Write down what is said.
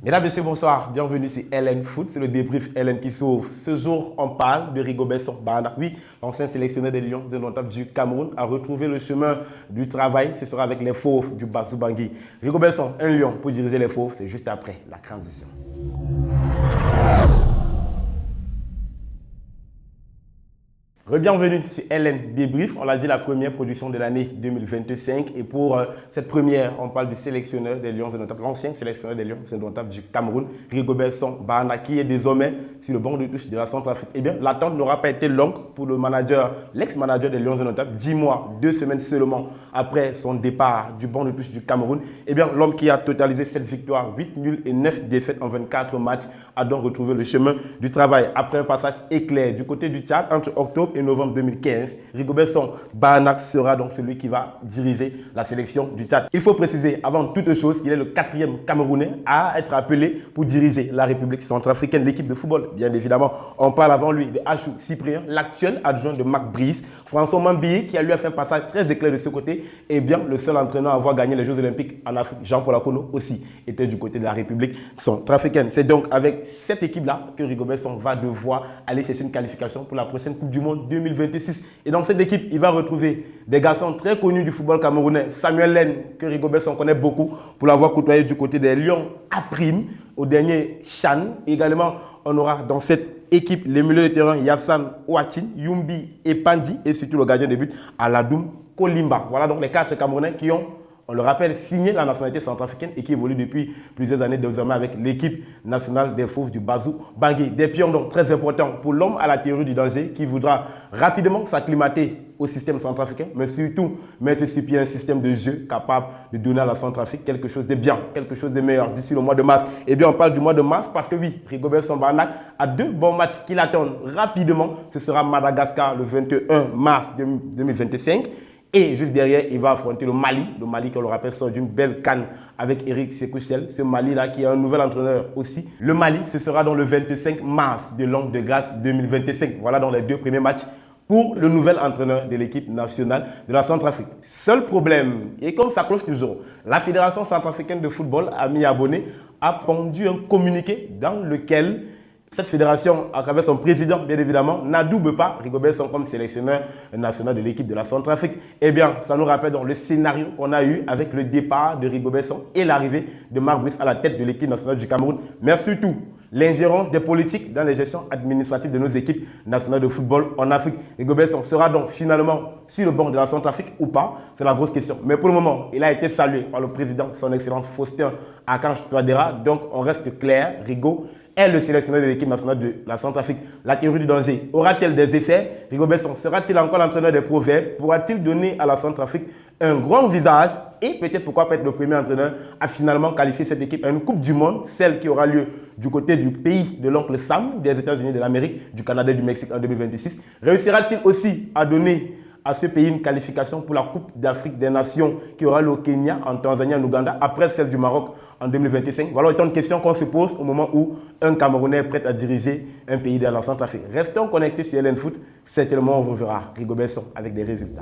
Mesdames, Messieurs, bonsoir. Bienvenue sur LN Foot. C'est le débrief LN qui s'ouvre. Ce jour, on parle de Rigobert Song Bahana. Oui, l'ancien sélectionneur des Lions indomptables du Cameroun a retrouvé le chemin du travail. Ce sera avec les fauves du Basou Bangui. Rigobert Song, un lion pour diriger les fauves. C'est juste après la transition. Bienvenue sur LN Débrief. On l'a dit, la première production de l'année 2025. Et pour cette première, on parle du sélectionneur des Lions indomptables, l'ancien sélectionneur des Lions indomptables du Cameroun, Rigobert Song Bahana, qui est désormais sur le banc de touche de la Centrafrique. Eh bien, l'attente n'aura pas été longue pour le manager, l'ex-manager des Lions indomptables, 10 mois, 2 semaines seulement après son départ du banc de touche du Cameroun. Eh bien, l'homme qui a totalisé 7 victoires, 8 nuls et 9 défaites en 24 matchs a donc retrouvé le chemin du travail. Après un passage éclair du côté du Tchad entre octobre et novembre 2015, Rigobert Song Bahana sera donc celui qui va diriger la sélection du Tchad. Il faut préciser avant toute chose qu'il est le 4e Camerounais à être appelé pour diriger la République centrafricaine, l'équipe de football. Bien évidemment, on parle avant lui de Achou Cyprien, l'actuel adjoint de Marc Brice, François Mambillé qui a lui fait un passage très éclair de ce côté, et bien le seul entraîneur à avoir gagné les Jeux Olympiques en Afrique, Jean-Paul Akono aussi, était du côté de la République centrafricaine. C'est donc avec cette équipe-là que Rigobert Song va devoir aller chercher une qualification pour la prochaine Coupe du Monde 2026. Et dans cette équipe, il va retrouver des garçons très connus du football camerounais. Samuel Lène, que Rigobert Song connaît beaucoup pour l'avoir côtoyé du côté des Lions à Prime, au dernier Chan. Également, on aura dans cette équipe les milieux de terrain Yassan Ouachin, Yumbi et Pandi, et surtout le gardien de but Aladoum Kolimba. Voilà donc les 4 Camerounais qui ont, on le rappelle, signé la nationalité centrafricaine et qui évolue depuis plusieurs années désormais avec l'équipe nationale des fauves du Basou Bangui. Des pions donc très importants pour l'homme à la théorie du danger qui voudra rapidement s'acclimater au système centrafricain, mais surtout mettre sur pied un système de jeu capable de donner à la Centrafrique quelque chose de bien, quelque chose de meilleur d'ici le mois de mars. Eh bien, on parle du mois de mars parce que oui, Rigobert Song Bahana a 2 bons matchs qui l'attendent rapidement. Ce sera Madagascar le 21 mars 2025. Et juste derrière, il va affronter le Mali, qui, on le rappelle, sort d'une belle canne avec Eric Sekouchel. Ce Mali-là qui est un nouvel entraîneur aussi. Le Mali, ce sera dans le 25 mars de l'an de grâce 2025. Voilà dans les 2 premiers matchs pour le nouvel entraîneur de l'équipe nationale de la Centrafrique. Seul problème, et comme ça cloche toujours, la Fédération centrafricaine de football, amis abonnés, a pondu un communiqué dans lequel cette fédération, à travers son président, bien évidemment, n'adoube pas Rigobert Song comme sélectionneur national de l'équipe de la Centrafrique. Eh bien, ça nous rappelle donc le scénario qu'on a eu avec le départ de Rigobert Song et l'arrivée de Marc Brice à la tête de l'équipe nationale du Cameroun. Mais surtout, l'ingérence des politiques dans les gestions administratives de nos équipes nationales de football en Afrique. Rigobert Song sera donc finalement sur le banc de la Centrafrique ou pas? C'est la grosse question. Mais pour le moment, il a été salué par le président, son excellence Faustin Archange Touadéra. Donc, on reste clair, Rigo est le sélectionneur de l'équipe nationale de la Centrafrique. La théorie du danger aura-t-elle des effets? Rigobert Song sera-t-il encore l'entraîneur des proverbes? Pourra-t-il donner à la Centrafrique un grand visage et peut-être pourquoi pas être le premier entraîneur à finalement qualifier cette équipe à une Coupe du Monde, celle qui aura lieu du côté du pays de l'oncle Sam, des États-Unis de l'Amérique, du Canada et du Mexique en 2026? Réussira-t-il aussi à donner à ce pays une qualification pour la Coupe d'Afrique des Nations qui aura lieu au Kenya, en Tanzanie, en Ouganda, après celle du Maroc en 2025? Voilà autant de questions qu'on se pose au moment où un Camerounais est prêt à diriger un pays de la Centrafrique. Restons connectés sur LN Foot, certainement on vous verra Rigobert Song avec des résultats.